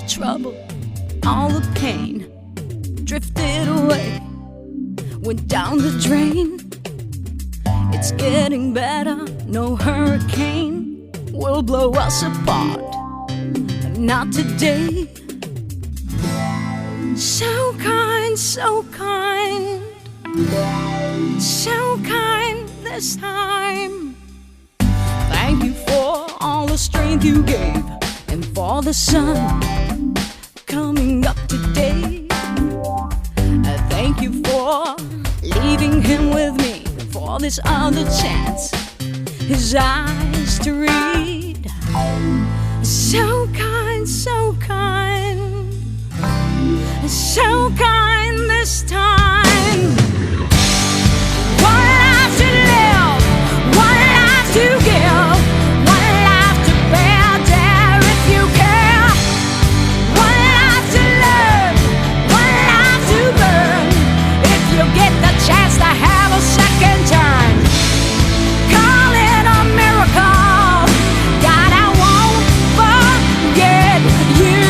trouble, all the pain drifted away, went down the drain. It's getting better, no hurricane will blow us apart, not today. So kind, so kind, so kind this time. Thank you for all the strength you gave, and for the sun coming up today. Thank you for leaving him with me, for this other chance, his eyes to read. So kind, so kind, so kind this time. One life to live, one life to give, one life to bear, dare if you care. One life to learn, one life to burn. If you get the chance to have a second turn, call it a miracle. God, I won't forget you.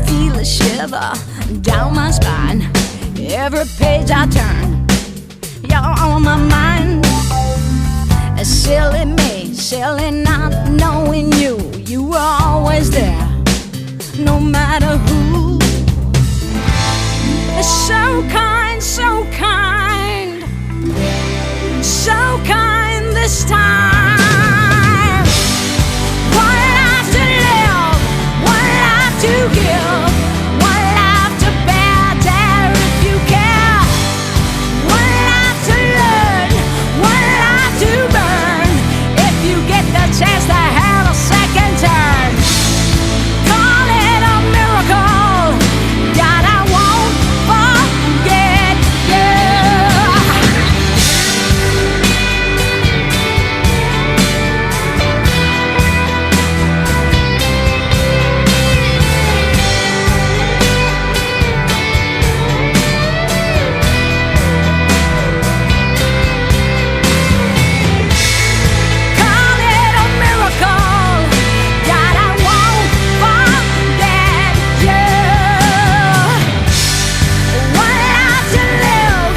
Feel a shiver down my spine. Every page I turn, you're on my mind. Silly me, silly not knowing you. You were always there, no matter who. So kind, so kind, so kind this time. One life to live, one life to give, one life to bear, dare if you care. One life to learn, one life to burn. If you get the chance to have a second turn, call it a miracle. God, I won't forget you. Call it a miracle. God, I won't forget you. One life to live,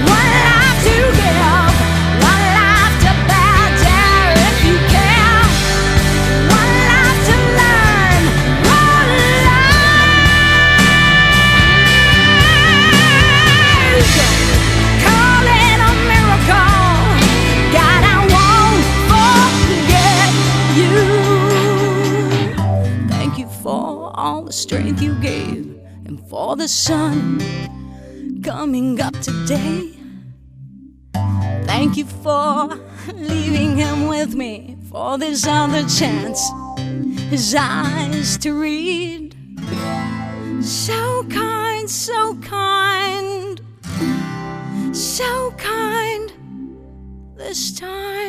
one life to give, one life to bear, dare if you care. One life to learn, one life. Call it a miracle. God, I won't forget you. Thank you for all the strength you gave, and for the sun coming up today. Thank you for leaving him with me, for this other chance, his eyes to read. So kind, so kind, so kind this time.